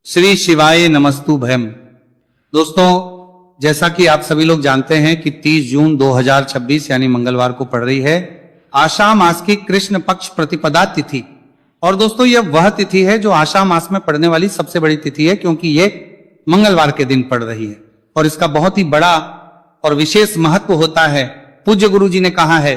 श्री शिवाय नमस्तु भयम। दोस्तों, जैसा कि आप सभी लोग जानते हैं कि 30 जून 2026 यानी मंगलवार को पड़ रही है आषाढ़ मास की कृष्ण पक्ष प्रतिपदा तिथि। और दोस्तों, यह वह तिथि है जो आषाढ़ मास में पड़ने वाली सबसे बड़ी तिथि है, क्योंकि ये मंगलवार के दिन पड़ रही है और इसका बहुत ही बड़ा और विशेष महत्व होता है। पूज्य गुरु जी ने कहा है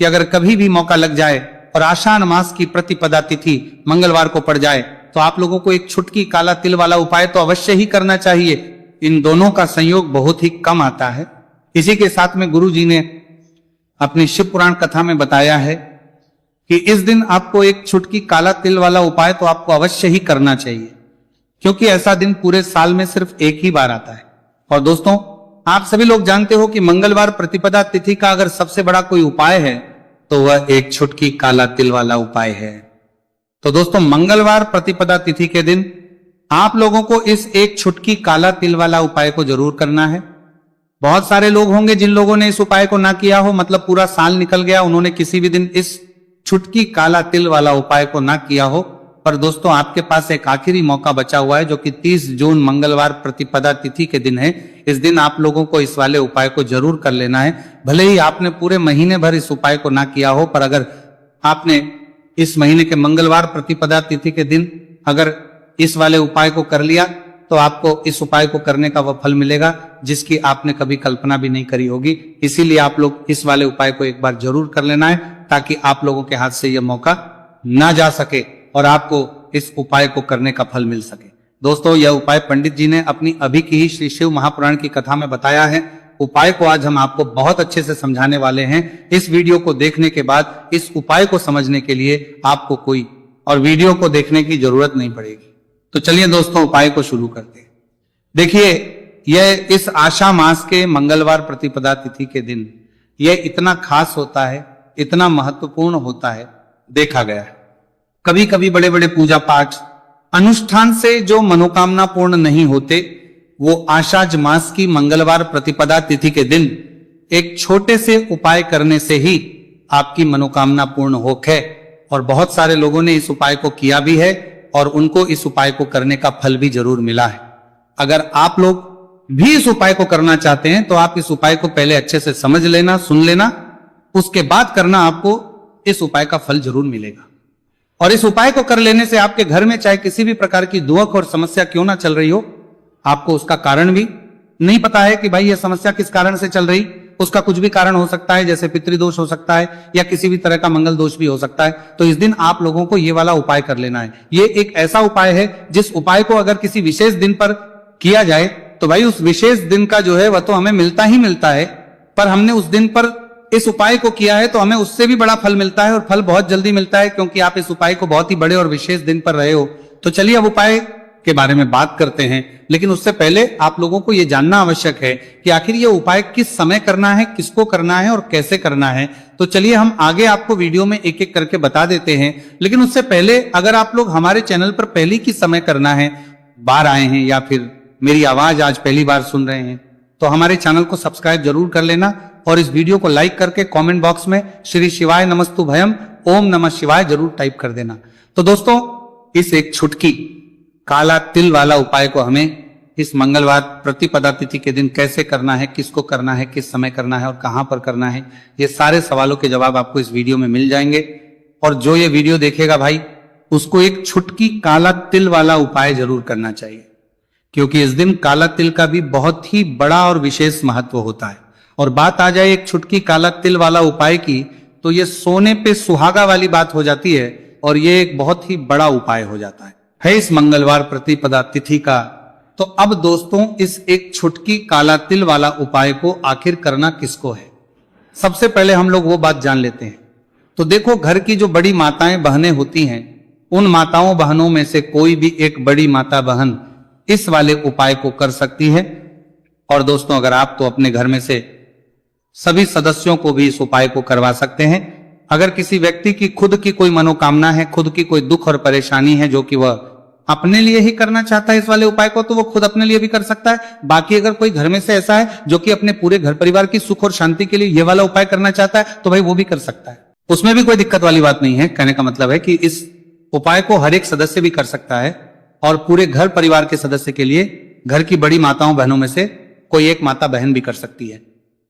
कि अगर कभी भी मौका लग जाए और आषाढ़ मास की प्रतिपदा तिथि मंगलवार को पड़ जाए तो आप लोगों को एक छुटकी काला तिल वाला उपाय तो अवश्य ही करना चाहिए। इन दोनों का संयोग बहुत ही कम आता है। इसी के साथ में गुरु जी ने अपनी शिव पुराण कथा में बताया है कि इस दिन आपको एक छुटकी काला तिल वाला उपाय तो आपको अवश्य ही करना चाहिए, क्योंकि ऐसा दिन पूरे साल में सिर्फ एक ही बार आता है। और दोस्तों, आप सभी लोग जानते हो कि मंगलवार प्रतिपदा तिथि का अगर सबसे बड़ा कोई उपाय है तो वह एक छुटकी काला तिल वाला उपाय है। तो दोस्तों, मंगलवार प्रतिपदा तिथि के दिन आप लोगों को इस एक छुटकी काला तिल वाला उपाय को जरूर करना है। बहुत सारे लोग होंगे जिन लोगों ने इस उपाय को ना किया हो, मतलब पूरा साल निकल गया, उन्होंने किसी भी दिन इस छुटकी काला तिल वाला उपाय को ना किया हो। पर दोस्तों, आपके पास एक आखिरी मौका बचा हुआ है जो कि 30 जून मंगलवार प्रतिपदा तिथि के दिन है। इस दिन आप लोगों को इस वाले उपाय को जरूर कर लेना है। भले ही आपने पूरे महीने भर इस उपाय को ना किया हो, पर अगर आपने इस महीने के मंगलवार प्रतिपदा तिथि के दिन अगर इस वाले उपाय को कर लिया तो आपको इस उपाय को करने का वह फल मिलेगा जिसकी आपने कभी कल्पना भी नहीं करी होगी। इसीलिए आप लोग इस वाले उपाय को एक बार जरूर कर लेना है, ताकि आप लोगों के हाथ से यह मौका ना जा सके और आपको इस उपाय को करने का फल मिल सके। दोस्तों, यह उपाय पंडित जी ने अपनी अभी की ही श्री शिव महापुराण की कथा में बताया है। उपाय को आज हम आपको बहुत अच्छे से समझाने वाले हैं। इस वीडियो को देखने के बाद इस उपाय को समझने के लिए आपको कोई और वीडियो को देखने की जरूरत नहीं पड़ेगी। तो चलिए दोस्तों, उपाय को शुरू करते हैं। देखिए, यह इस आषाढ़ मास के मंगलवार प्रतिपदा तिथि के दिन यह इतना खास होता है, इतना महत्वपूर्ण होता है, देखा गया है। कभी कभी बड़े बड़े पूजा पाठ अनुष्ठान से जो मनोकामना पूर्ण नहीं होते, वो आषाढ़ मास की मंगलवार प्रतिपदा तिथि के दिन एक छोटे से उपाय करने से ही आपकी मनोकामना पूर्ण होके। और बहुत सारे लोगों ने इस उपाय को किया भी है और उनको इस उपाय को करने का फल भी जरूर मिला है। अगर आप लोग भी इस उपाय को करना चाहते हैं तो आप इस उपाय को पहले अच्छे से समझ लेना, सुन लेना, उसके बाद करना, आपको इस उपाय का फल जरूर मिलेगा। और इस उपाय को कर लेने से आपके घर में चाहे किसी भी प्रकार की दुख और समस्या क्यों ना चल रही हो, आपको उसका कारण भी नहीं पता है कि भाई यह समस्या किस कारण से चल रही, उसका कुछ भी कारण हो सकता है, जैसे पितृदोष हो सकता है या किसी भी तरह का मंगल दोष भी हो सकता है। तो इस दिन आप लोगों को ये वाला उपाय कर लेना है। ये एक ऐसा उपाय है जिस उपाय को अगर किसी विशेष दिन पर किया जाए तो भाई उस विशेष दिन का जो है वह तो हमें मिलता ही मिलता है, पर हमने उस दिन पर इस उपाय को किया है तो हमें उससे भी बड़ा फल मिलता है, और फल बहुत जल्दी मिलता है, क्योंकि आप इस उपाय को बहुत ही बड़े और विशेष दिन पर रहे हो। तो चलिए अब उपाय के बारे में बात करते हैं, लेकिन उससे पहले आप लोगों को यह जानना आवश्यक है कि आखिर यह उपाय किस समय करना है, किसको करना है और कैसे करना है। तो चलिए हम आगे आपको वीडियो में एक एक करके बता देते हैं। लेकिन उससे पहले अगर आप लोग हमारे चैनल पर पहली की समय करना है, बार आए हैं या फिर मेरी आवाज आज पहली बार सुन रहे हैं, तो हमारे चैनल को सब्सक्राइब जरूर कर लेना और इस वीडियो को लाइक करके कमेंट बॉक्स में श्री शिवाय नमस्तु भयम ओम नमः शिवाय जरूर टाइप कर देना। तो दोस्तों, इस एक छुटकी काला तिल वाला उपाय को हमें इस मंगलवार प्रतिपदा तिथि के दिन कैसे करना है, किसको करना है, किस समय करना है और कहां पर करना है, ये सारे सवालों के जवाब आपको इस वीडियो में मिल जाएंगे। और जो ये वीडियो देखेगा भाई, उसको एक छुटकी काला तिल वाला उपाय जरूर करना चाहिए, क्योंकि इस दिन काला तिल का भी बहुत ही बड़ा और विशेष महत्व होता है। और बात आ जाए एक छुटकी काला तिल वाला उपाय की, तो ये सोने पे सुहागा वाली बात हो जाती है और ये एक बहुत ही बड़ा उपाय हो जाता है इस मंगलवार प्रतिपदा तिथि का। तो अब दोस्तों, इस एक छुटकी काला तिल वाला उपाय को आखिर करना किसको है, सबसे पहले हम लोग वो बात जान लेते हैं। तो देखो, घर की जो बड़ी माताएं बहनें होती हैं, उन माताओं बहनों में से कोई भी एक बड़ी माता बहन इस वाले उपाय को कर सकती है। और दोस्तों, अगर आप तो अपने घर में से सभी सदस्यों को भी इस उपाय को करवा सकते हैं। अगर किसी व्यक्ति की खुद की कोई मनोकामना है, खुद की कोई दुख और परेशानी है जो कि वह अपने लिए ही करना चाहता है इस वाले उपाय को, तो वो खुद अपने लिए भी कर सकता है। बाकी अगर कोई घर में से ऐसा है जो कि अपने पूरे घर परिवार की सुख और शांति के लिए ये वाला उपाय करना चाहता है, तो भाई वो भी कर सकता है, उसमें भी कोई दिक्कत वाली बात नहीं है। कहने का मतलब है कि इस उपाय को हर एक सदस्य भी कर सकता है। और पूरे घर परिवार के सदस्य के लिए घर की बड़ी माताओं बहनों में से कोई एक माता बहन भी कर सकती है।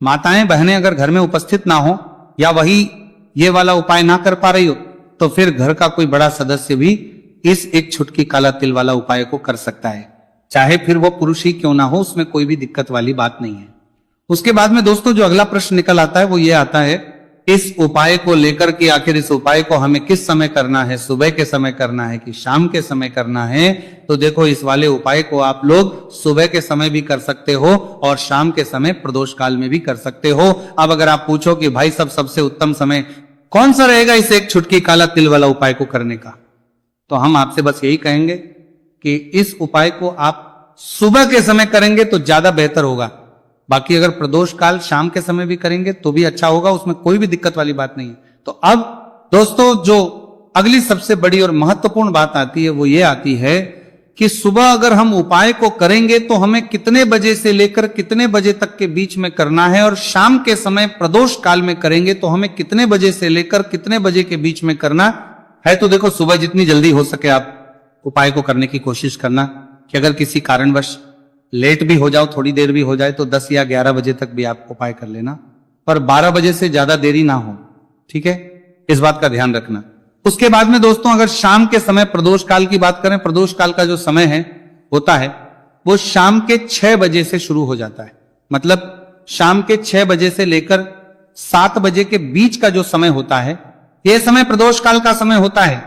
माताएं बहनें अगर घर में उपस्थित ना हो या वही ये वाला उपाय ना कर पा रही हो तो फिर घर का कोई बड़ा सदस्य भी इस एक छुटकी काला तिल वाला उपाय को कर सकता है, चाहे फिर वो पुरुष ही क्यों ना हो, उसमें कोई भी दिक्कत वाली बात नहीं है। उसके बाद में दोस्तों जो अगला प्रश्न निकल आता है वो ये आता है, इस उपाय को लेकर के आखिर इस उपाय को हमें किस समय करना है, सुबह के समय करना है कि शाम के समय करना है? तो देखो इस वाले उपाय को आप लोग सुबह के समय भी कर सकते हो और शाम के समय प्रदोष काल में भी कर सकते हो। अब अगर आप पूछो कि भाई सबसे उत्तम समय कौन सा रहेगा इस एक छुटकी काला तिल वाला उपाय को करने का, तो हम आपसे बस यही कहेंगे कि इस उपाय को आप सुबह के समय करेंगे तो ज्यादा बेहतर होगा। बाकी अगर प्रदोष काल शाम के समय भी करेंगे तो भी अच्छा होगा, उसमें कोई भी दिक्कत वाली बात नहीं है। तो अब दोस्तों जो अगली सबसे बड़ी और महत्वपूर्ण बात आती है वो ये आती है कि सुबह अगर हम उपाय को करेंगे तो हमें कितने बजे से लेकर कितने बजे तक के बीच में करना है, और शाम के समय प्रदोष काल में करेंगे तो हमें कितने बजे से लेकर कितने बजे के बीच में करना है। तो देखो सुबह जितनी जल्दी हो सके आप उपाय को करने की कोशिश करना, कि अगर किसी कारणवश लेट भी हो जाओ, थोड़ी देर भी हो जाए तो 10 या 11 बजे तक भी आप उपाय कर लेना, पर 12 बजे से ज्यादा देरी ना हो, ठीक है, इस बात का ध्यान रखना। उसके बाद में दोस्तों अगर शाम के समय प्रदोष काल की बात करें, प्रदोष काल का जो समय है होता है वो शाम के 6 बजे से शुरू हो जाता है। मतलब शाम के 6 बजे से लेकर 7 बजे के बीच का जो समय होता है यह समय प्रदोष काल का समय होता है।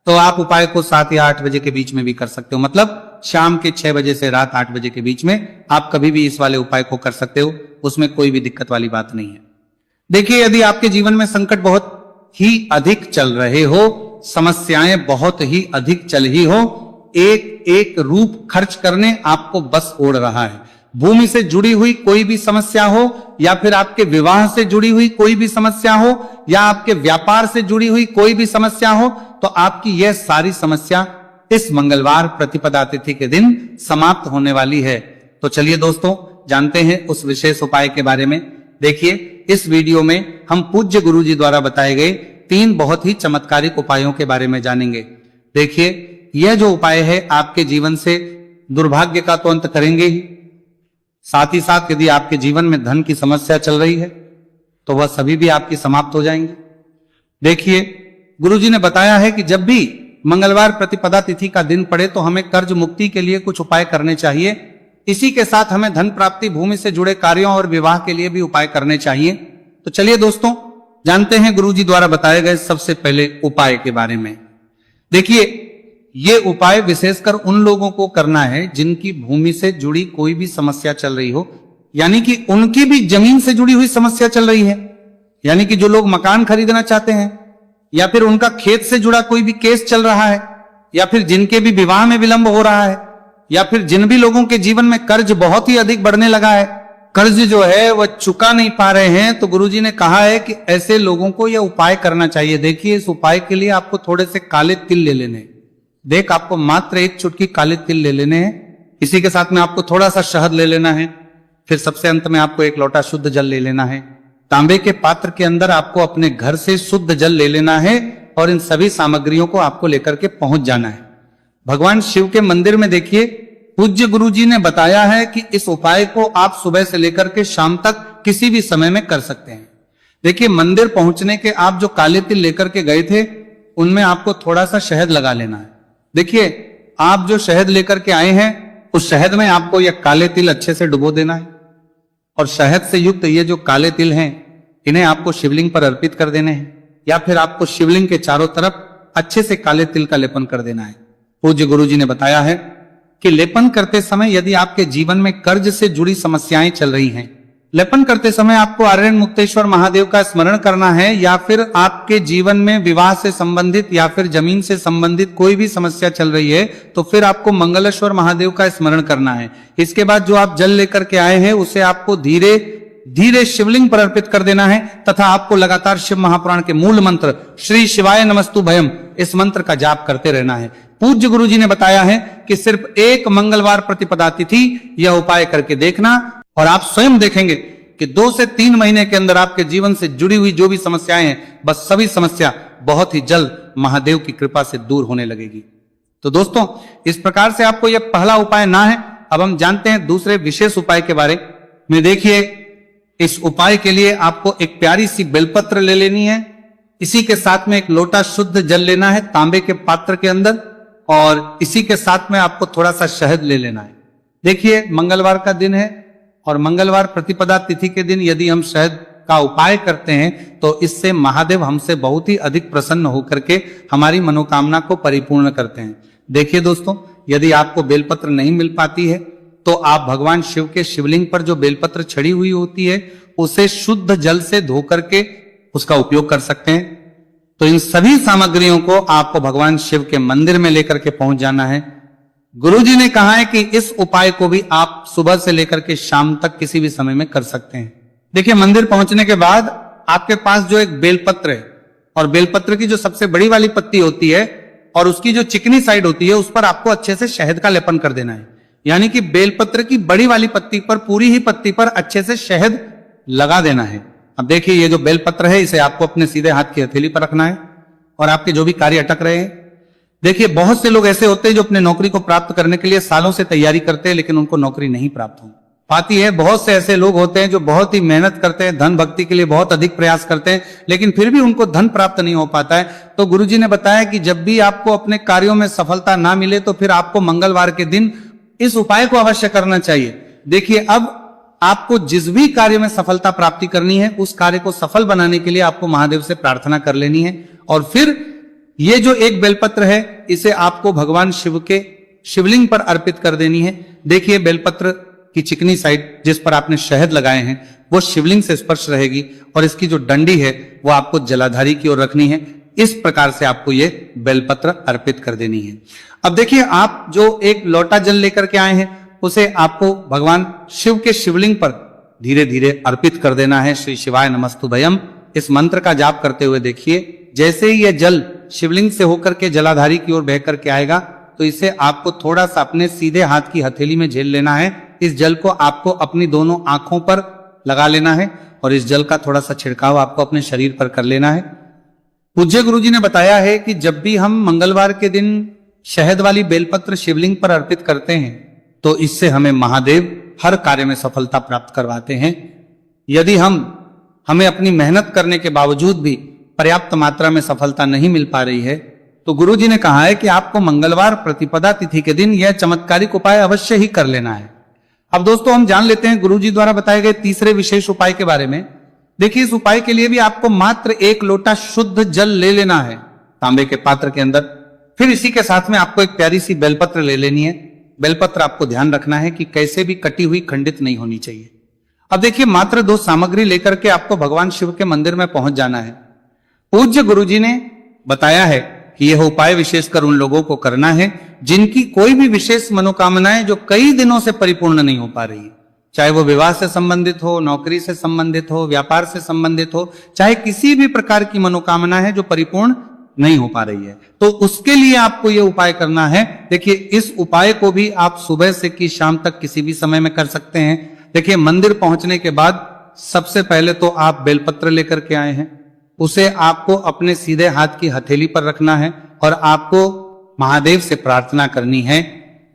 तो आप उपाय को 7 या 8 बजे के बीच में भी कर सकते हो। मतलब शाम के 6 बजे से रात 8 बजे के बीच में आप कभी भी इस वाले उपाय को कर सकते हो, उसमें कोई भी दिक्कत वाली बात नहीं है। देखिए यदि आपके जीवन में संकट बहुत ही अधिक चल रहे हो, समस्याएं बहुत ही अधिक चल ही हो, एक एक रूप खर्च करने आपको बस ओढ़ रहा है, भूमि से जुड़ी हुई कोई भी समस्या हो या फिर आपके विवाह से जुड़ी हुई कोई भी समस्या हो या आपके व्यापार से जुड़ी हुई कोई भी समस्या हो, तो आपकी यह सारी समस्या इस मंगलवार प्रतिपदा तिथि के दिन समाप्त होने वाली है। तो चलिए दोस्तों जानते हैं उस विशेष उपाय के बारे में। देखिए इस वीडियो में हम पूज्य गुरुजी द्वारा बताए गए 3 बहुत ही चमत्कारिक उपायों के बारे में जानेंगे। देखिए यह जो उपाय है आपके जीवन से दुर्भाग्य का तो अंत करेंगे ही, साथ ही साथ यदि आपके जीवन में धन की समस्या चल रही है तो वह सभी भी आपकी समाप्त हो जाएंगी। देखिए गुरुजी ने बताया है कि जब भी मंगलवार प्रतिपदा तिथि का दिन पड़े तो हमें कर्ज मुक्ति के लिए कुछ उपाय करने चाहिए। इसी के साथ हमें धन प्राप्ति, भूमि से जुड़े कार्यों और विवाह के लिए भी उपाय करने चाहिए। तो चलिए दोस्तों जानते हैं गुरुजी द्वारा बताए गए सबसे पहले उपाय के बारे में। देखिए ये उपाय विशेषकर उन लोगों को करना है जिनकी भूमि से जुड़ी कोई भी समस्या चल रही हो, यानी कि उनकी भी जमीन से जुड़ी हुई समस्या चल रही है, यानी कि जो लोग मकान खरीदना चाहते हैं या फिर उनका खेत से जुड़ा कोई भी केस चल रहा है या फिर जिनके भी विवाह में विलंब हो रहा है या फिर जिन भी लोगों के जीवन में कर्ज बहुत ही अधिक बढ़ने लगा है, कर्ज जो है वह चुका नहीं पा रहे हैं, तो गुरुजी ने कहा है कि ऐसे लोगों को यह उपाय करना चाहिए। देखिए इस उपाय के लिए आपको थोड़े से काले तिल ले लेने हैं। देख आपको मात्र 1 चुटकी काले तिल ले लेने हैं। इसी के साथ में आपको थोड़ा सा शहद ले लेना है। फिर सबसे अंत में आपको 1 लोटा शुद्ध जल ले लेना है। तांबे के पात्र के अंदर आपको अपने घर से शुद्ध जल ले लेना है और इन सभी सामग्रियों को आपको लेकर के पहुंच जाना है। भगवान शिव के मंदिर में देखिए पूज्य गुरुजी ने बताया है कि इस उपाय को आप सुबह से लेकर के शाम तक किसी भी समय में कर सकते हैं। देखिए मंदिर पहुंचने के आप जो काले तिल लेकर के गए थे उनमें आपको थोड़ा सा शहद लगा लेना है। देखिए आप जो शहद लेकर के आए हैं उस शहद में आपको यह काले तिल अच्छे से डुबो देना है और शहद से युक्त ये जो काले तिल हैं इन्हें आपको शिवलिंग पर अर्पित कर देने हैं या फिर आपको शिवलिंग के चारों तरफ अच्छे से काले तिल का लेपन कर देना है। पूज्य गुरुजी ने बताया है कि लेपन करते समय यदि आपके जीवन में कर्ज से जुड़ी समस्याएं चल रही हैं, लेपन करते समय आपको आर्यन मुक्तेश्वर महादेव का स्मरण करना है या फिर आपके जीवन में विवाह से संबंधित या फिर जमीन से संबंधित कोई भी समस्या चल रही है तो फिर आपको मंगलेश्वर महादेव का स्मरण करना है। इसके बाद जो आप जल लेकर के आए हैं उसे आपको धीरे धीरे शिवलिंग पर अर्पित कर देना है तथा आपको लगातार शिव महापुराण के मूल मंत्र श्री शिवाय नमस्तु भयम इस मंत्र का जाप करते रहना है। पूज्य गुरुजी ने बताया है कि सिर्फ एक मंगलवार प्रतिपदा तिथि यह उपाय करके देखना और आप स्वयं देखेंगे कि 2 से 3 महीने के अंदर आपके जीवन से जुड़ी हुई जो भी समस्याएं हैं बस सभी समस्या बहुत ही जल्द महादेव की कृपा से दूर होने लगेगी। तो दोस्तों, इस प्रकार से आपको यह पहला उपाय ना है। अब हम जानते हैं दूसरे विशेष उपाय के बारे में। देखिए, इस उपाय के लिए आपको एक प्यारी सी बेलपत्र ले लेनी है। इसी के साथ में एक लोटा शुद्ध जल लेना है तांबे के पात्र के अंदर, और इसी के साथ में आपको थोड़ा सा शहद ले लेना है। देखिए, मंगलवार का दिन है और मंगलवार प्रतिपदा तिथि के दिन यदि हम शहद का उपाय करते हैं तो इससे महादेव हमसे बहुत ही अधिक प्रसन्न होकर के हमारी मनोकामना को परिपूर्ण करते हैं। देखिए दोस्तों, यदि आपको बेलपत्र नहीं मिल पाती है तो आप भगवान शिव के शिवलिंग पर जो बेलपत्र छड़ी हुई होती है उसे शुद्ध जल से धो करके उसका उपयोग कर सकते हैं। तो इन सभी सामग्रियों को आपको भगवान शिव के मंदिर में लेकर के पहुंच जाना है। गुरुजी ने कहा है कि इस उपाय को भी आप सुबह से लेकर के शाम तक किसी भी समय में कर सकते हैं। देखिए, मंदिर पहुंचने के बाद आपके पास जो एक बेलपत्र है, और बेलपत्र की जो सबसे बड़ी वाली पत्ती होती है और उसकी जो चिकनी साइड होती है उस पर आपको अच्छे से शहद का लेपन कर देना है। यानी कि बेलपत्र की बड़ी वाली पत्ती पर, पूरी ही पत्ती पर अच्छे से शहद लगा देना है। अब देखिए, ये जो बेलपत्र है इसे आपको अपने सीधे हाथ की हथेली पर रखना है और आपके जो भी कार्य अटक रहे हैं। देखिए, बहुत से लोग ऐसे होते हैं जो अपने नौकरी को प्राप्त करने के लिए सालों से तैयारी करते हैं लेकिन उनको नौकरी नहीं प्राप्त हो पाती है। बहुत से ऐसे लोग होते हैं जो बहुत ही मेहनत करते हैं, धन भक्ति के लिए बहुत अधिक प्रयास करते हैं, लेकिन फिर भी उनको धन प्राप्त नहीं हो पाता है। तो गुरुजी ने बताया कि जब भी आपको अपने कार्यों में सफलता ना मिले तो फिर आपको मंगलवार के दिन इस उपाय को अवश्य करना चाहिए। देखिए, अब आपको जिस भी कार्य में सफलता प्राप्ति करनी है उस कार्य को सफल बनाने के लिए आपको महादेव से प्रार्थना कर लेनी है, और फिर ये जो एक बेलपत्र है इसे आपको भगवान शिव के शिवलिंग पर अर्पित कर देनी है। देखिए, बेलपत्र की चिकनी साइड जिस पर आपने शहद लगाए हैं वो शिवलिंग से स्पर्श रहेगी और इसकी जो डंडी है वो आपको जलाधारी की ओर रखनी है। इस प्रकार से आपको ये बेलपत्र अर्पित कर देनी है। अब देखिए, आप जो एक लोटा जल लेकर के आए हैं उसे आपको भगवान शिव के शिवलिंग पर धीरे धीरे अर्पित कर देना है। श्री शिवाय नमस्तुभयम इस मंत्र का जाप करते हुए देखिए, जैसे ही यह जल शिवलिंग से होकर के जलाधारी की ओर बह करके आएगा तो इसे आपको थोड़ा सा अपने सीधे हाथ की हथेली में झेल लेना है। इस जल को आपको अपनी दोनों आंखों पर लगा लेना है और इस जल का थोड़ा सा छिड़काव आपको अपने शरीर पर कर लेना है। पूज्य गुरुजी ने बताया है कि जब भी हम मंगलवार के दिन शहद वाली बेलपत्र शिवलिंग पर अर्पित करते हैं तो इससे हमें महादेव हर कार्य में सफलता प्राप्त करवाते हैं। यदि हमें अपनी मेहनत करने के बावजूद भी पर्याप्त मात्रा में सफलता नहीं मिल पा रही है तो गुरुजी ने कहा है कि आपको मंगलवार प्रतिपदा तिथि के दिन यह चमत्कारिक उपाय अवश्य ही कर लेना है। अब दोस्तों, हम जान लेते हैं गुरुजी द्वारा बताए गए तीसरे विशेष उपाय के बारे में। देखिए, इस उपाय के लिए भी आपको मात्र एक लोटा शुद्ध जल ले लेना है तांबे के पात्र के अंदर। फिर इसी के साथ में आपको एक प्यारी सी बेलपत्र ले लेनी है। बेलपत्र आपको ध्यान रखना है कि कैसे भी कटी हुई खंडित नहीं होनी चाहिए। अब देखिए, मात्र 2 सामग्री लेकर के आपको भगवान शिव के मंदिर में पहुंच जाना है। पूज्य गुरुजी ने बताया है कि यह उपाय विशेषकर उन लोगों को करना है जिनकी कोई भी विशेष मनोकामनाएं जो कई दिनों से परिपूर्ण नहीं हो पा रही है, चाहे वो विवाह से संबंधित हो, नौकरी से संबंधित हो, व्यापार से संबंधित हो, चाहे किसी भी प्रकार की मनोकामना है जो परिपूर्ण नहीं हो पा रही है, तो उसके लिए आपको यह उपाय करना है। देखिए, इस उपाय को भी आप सुबह से की शाम तक किसी भी समय में कर सकते हैं। देखिए, मंदिर पहुंचने के बाद सबसे पहले तो आप बेलपत्र लेकर के आए हैं, उसे आपको अपने सीधे हाथ की हथेली पर रखना है और आपको महादेव से प्रार्थना करनी है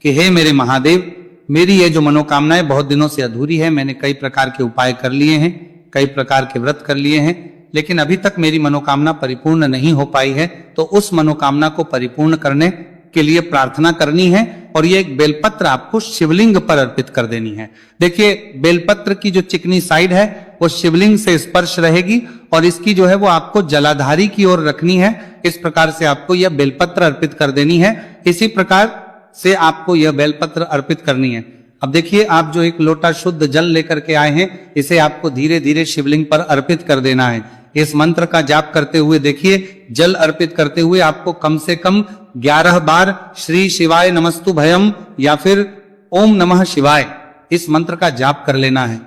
कि हे मेरे महादेव, मेरी ये जो मनोकामनाएं बहुत दिनों से अधूरी है, मैंने कई प्रकार के उपाय कर लिए हैं, कई प्रकार के व्रत कर लिए हैं, लेकिन अभी तक मेरी मनोकामना परिपूर्ण नहीं हो पाई है, तो उस मनोकामना को परिपूर्ण करने के लिए प्रार्थना करनी है और ये एक बेलपत्र आपको शिवलिंग पर अर्पित कर देनी है। देखिए, बेलपत्र की जो चिकनी साइड है वो शिवलिंग से स्पर्श रहेगी और इसकी जो है वो आपको जलाधारी की ओर रखनी है। इस प्रकार से आपको यह बेलपत्र अर्पित कर देनी है। इसी प्रकार से आपको यह बेलपत्र अर्पित करनी है। अब देखिए, आप जो एक लोटा शुद्ध जल लेकर के आए हैं इसे आपको धीरे धीरे शिवलिंग पर अर्पित कर देना है। इस मंत्र का जाप करते हुए देखिए, जल अर्पित करते हुए आपको कम से कम 11 बार श्री शिवाय नमस्तुभयम या फिर ओम नमः शिवाय इस मंत्र का जाप कर लेना है।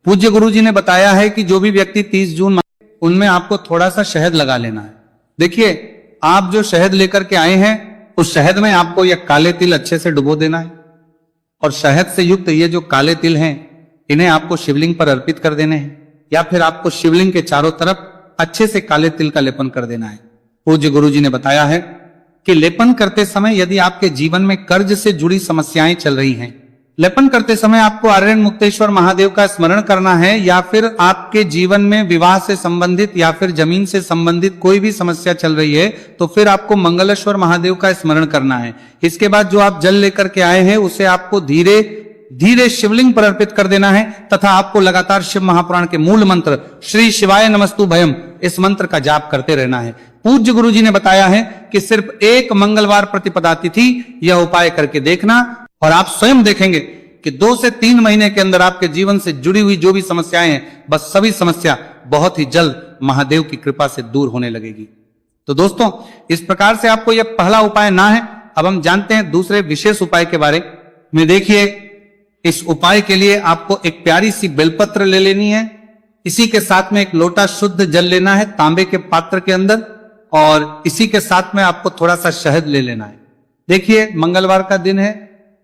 पूज्य गुरुजी ने बताया है कि जो भी व्यक्ति 30 जून उनमें आपको थोड़ा सा शहद लगा लेना है। देखिए, आप जो शहद लेकर के आए हैं उस शहद में आपको यह काले तिल अच्छे से डुबो देना है और शहद से युक्त ये जो काले तिल हैं इन्हें आपको शिवलिंग पर अर्पित कर देने हैं या फिर आपको शिवलिंग के चारों तरफ अच्छे से काले तिल का लेपन कर देना है। पूज्य गुरुजी ने बताया है कि लेपन करते समय यदि आपके जीवन में कर्ज से जुड़ी समस्याएं चल रही हैं, लेपन करते समय आपको आर्यन मुक्तेश्वर महादेव का स्मरण करना है, या फिर आपके जीवन में विवाह से संबंधित या फिर जमीन से संबंधित कोई भी समस्या चल रही है, तो फिर आपको मंगलेश्वर महादेव का स्मरण करना है। इसके बाद जो आप जल लेकर के आए हैं उसे आपको धीरे धीरे शिवलिंग पर अर्पित कर देना है, तथा आपको लगातार शिव महापुराण के मूल मंत्र श्री शिवाय नमस्तुभयम इस मंत्र का जाप करते रहना है। पूज्य गुरु जी ने बताया है कि सिर्फ एक मंगलवार प्रतिपदा तिथि यह उपाय करके देखना, और आप स्वयं देखेंगे कि 2 से 3 महीने के अंदर आपके जीवन से जुड़ी हुई जो भी समस्याएं हैं, बस सभी समस्या बहुत ही जल्द महादेव की कृपा से दूर होने लगेगी। तो दोस्तों, इस प्रकार से आपको यह पहला उपाय ना है। अब हम जानते हैं दूसरे विशेष उपाय के बारे में। देखिए, इस उपाय के लिए आपको एक प्यारी सी बेलपत्र ले लेनी है, इसी के साथ में एक लोटा शुद्ध जल लेना है तांबे के पात्र के अंदर, और इसी के साथ में आपको थोड़ा सा शहद ले लेना है। देखिए, मंगलवार का दिन है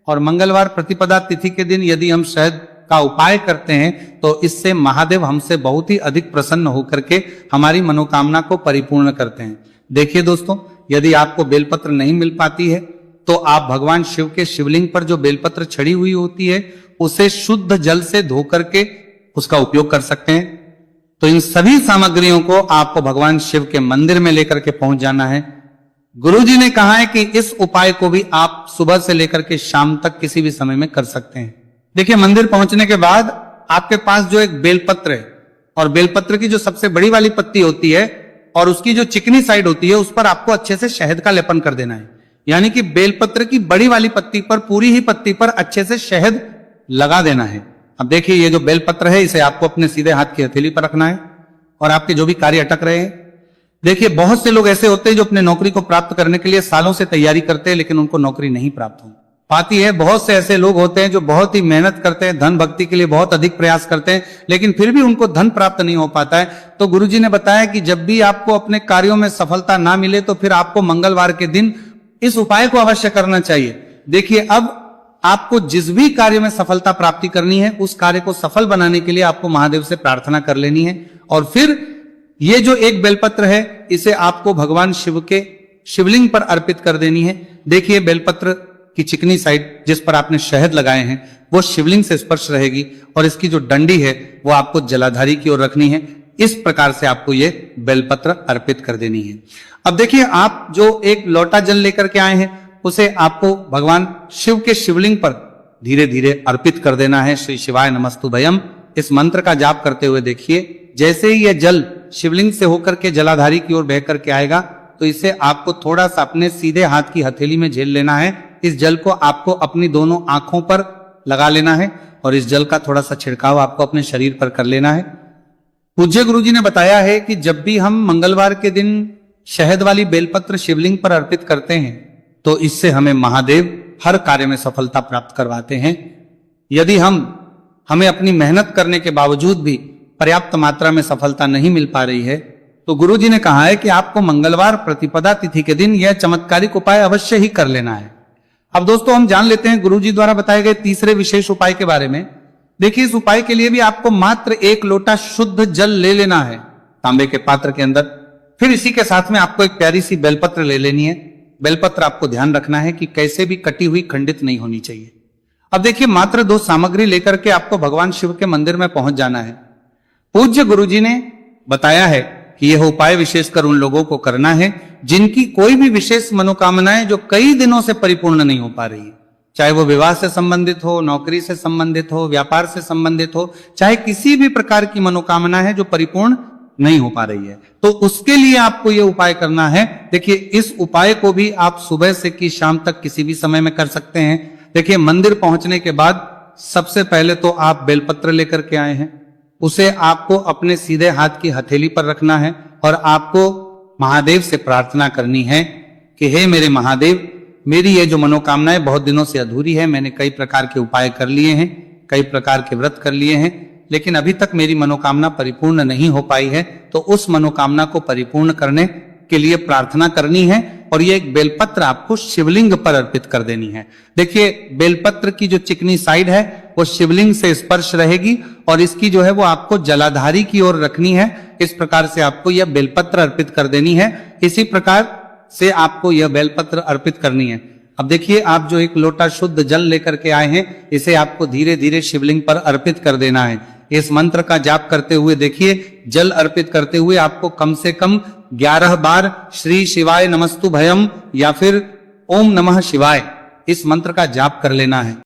और मंगलवार प्रतिपदा तिथि के दिन यदि हम शहद का उपाय करते हैं तो इससे महादेव हमसे बहुत ही अधिक प्रसन्न होकर के हमारी मनोकामना को परिपूर्ण करते हैं। देखिए दोस्तों, यदि आपको बेलपत्र नहीं मिल पाती है तो आप भगवान शिव के शिवलिंग पर जो बेलपत्र छड़ी हुई होती है उसे शुद्ध जल से धो करके उसका उपयोग कर सकते हैं। तो इन सभी सामग्रियों को आपको भगवान शिव के मंदिर में लेकर के पहुंच जाना है। गुरुजी ने कहा है कि इस उपाय को भी आप सुबह से लेकर के शाम तक किसी भी समय में कर सकते हैं। देखिए, मंदिर पहुंचने के बाद आपके पास जो एक बेलपत्र है, और बेलपत्र की जो सबसे बड़ी वाली पत्ती होती है और उसकी जो चिकनी साइड होती है उस पर आपको अच्छे से शहद का लेपन कर देना है। यानी कि बेलपत्र की बड़ी वाली पत्ती पर, पूरी ही पत्ती पर अच्छे से शहद लगा देना है। अब देखिए, ये जो बेलपत्र है इसे आपको अपने सीधे हाथ की हथेली पर रखना है, और आपके जो भी कार्य अटक रहे हैं, देखिए बहुत से लोग ऐसे होते हैं जो अपने नौकरी को प्राप्त करने के लिए सालों से तैयारी करते हैं लेकिन उनको नौकरी नहीं प्राप्त हो पाती है। बहुत से ऐसे लोग होते हैं जो बहुत ही मेहनत करते हैं, धन भक्ति के लिए बहुत अधिक प्रयास करते हैं, लेकिन फिर भी उनको धन प्राप्त नहीं हो पाता है। तो गुरुजी ने बताया कि जब भी आपको अपने कार्यों में सफलता ना मिले तो फिर आपको मंगलवार के दिन इस उपाय को अवश्य करना चाहिए। देखिए, अब आपको जिस भी कार्य में सफलता प्राप्ति करनी है उस कार्य को सफल बनाने के लिए आपको महादेव से प्रार्थना कर लेनी है, और फिर ये जो एक बेलपत्र है इसे आपको भगवान शिव के शिवलिंग पर अर्पित कर देनी है। देखिए, बेलपत्र की चिकनी साइड जिस पर आपने शहद लगाए हैं वो शिवलिंग से स्पर्श रहेगी, और इसकी जो डंडी है वो आपको जलाधारी की ओर रखनी है। इस प्रकार से आपको ये बेलपत्र अर्पित कर देनी है। अब देखिए, आप जो एक लोटा जल लेकर के आए हैं उसे आपको भगवान शिव के शिवलिंग पर धीरे धीरे अर्पित कर देना है। श्री शिवाय नमस्तुभयम इस मंत्र का जाप करते हुए देखिए, जैसे ही यह जल शिवलिंग से होकर के जलाधारी की ओर बह करके आएगा तो इसे आपको थोड़ा सा अपने सीधे हाथ की हथेली में झेल लेना है। इस जल को आपको अपनी दोनों आंखों पर लगा लेना है, और इस जल का थोड़ा सा छिड़काव आपको अपने शरीर पर कर लेना है। पूज्य गुरुजी ने बताया है कि जब भी हम मंगलवार के दिन शहद वाली बेलपत्र शिवलिंग पर अर्पित करते हैं तो इससे हमें महादेव हर कार्य में सफलता प्राप्त करवाते हैं। यदि हमें अपनी मेहनत करने के बावजूद भी पर्याप्त मात्रा में सफलता नहीं मिल पा रही है तो गुरुजी ने कहा है कि आपको मंगलवार प्रतिपदा तिथि के दिन यह चमत्कारिक उपाय अवश्य ही कर लेना है। अब दोस्तों, हम जान लेते हैं गुरुजी द्वारा बताए गए तीसरे विशेष उपाय के बारे में। देखिए, इस उपाय के लिए भी आपको मात्र एक लोटा शुद्ध जल ले लेना है तांबे के पात्र के अंदर। फिर इसी के साथ में आपको एक प्यारी सी बेलपत्र ले लेनी है। बेलपत्र आपको ध्यान रखना है कि कैसे भी कटी हुई खंडित नहीं होनी चाहिए। अब देखिए, मात्र 2 सामग्री लेकर के आपको भगवान शिव के मंदिर में पहुंच जाना है। पूज्य गुरुजी ने बताया है कि यह उपाय विशेषकर उन लोगों को करना है जिनकी कोई भी विशेष मनोकामनाएं जो कई दिनों से परिपूर्ण नहीं हो पा रही है, चाहे वो विवाह से संबंधित हो, नौकरी से संबंधित हो, व्यापार से संबंधित हो, चाहे किसी भी प्रकार की मनोकामना है जो परिपूर्ण नहीं हो पा रही है, तो उसके लिए आपको यह उपाय करना है। देखिए, इस उपाय को भी आप सुबह से की शाम तक किसी भी समय में कर सकते हैं। देखिए, मंदिर पहुंचने के बाद सबसे पहले तो आप बेलपत्र लेकर के आए हैं, उसे आपको अपने सीधे हाथ की हथेली पर रखना है, और आपको महादेव से प्रार्थना करनी है कि हे मेरे महादेव, मेरी ये जो मनोकामनाएं बहुत दिनों से अधूरी है, मैंने कई प्रकार के उपाय कर लिए हैं, कई प्रकार के व्रत कर लिए हैं, लेकिन अभी तक मेरी मनोकामना परिपूर्ण नहीं हो पाई है, तो उस मनोकामना को परिपूर्ण करने के लिए प्रार्थना करनी है, और ये एक बेलपत्र आपको शिवलिंग पर अर्पित कर देनी है। देखिए, बेलपत्र की जो चिकनी साइड है वो शिवलिंग से स्पर्श रहेगी, और इसकी जो है वो आपको जलाधारी की ओर रखनी है। इस प्रकार से आपको यह बेलपत्र अर्पित कर देनी है। इसी प्रकार से आपको यह बेलपत्र अर्पित करनी है। अब देखिए, आप जो एक लोटा शुद्ध जल लेकर के आए हैं, इसे आपको धीरे धीरे शिवलिंग पर अर्पित कर देना है। इस मंत्र का जाप करते हुए देखिए, जल अर्पित करते हुए आपको कम से कम 11 बार श्री शिवाय नमस्तु भयम या फिर ओम नमः शिवाय इस मंत्र का जाप कर लेना है।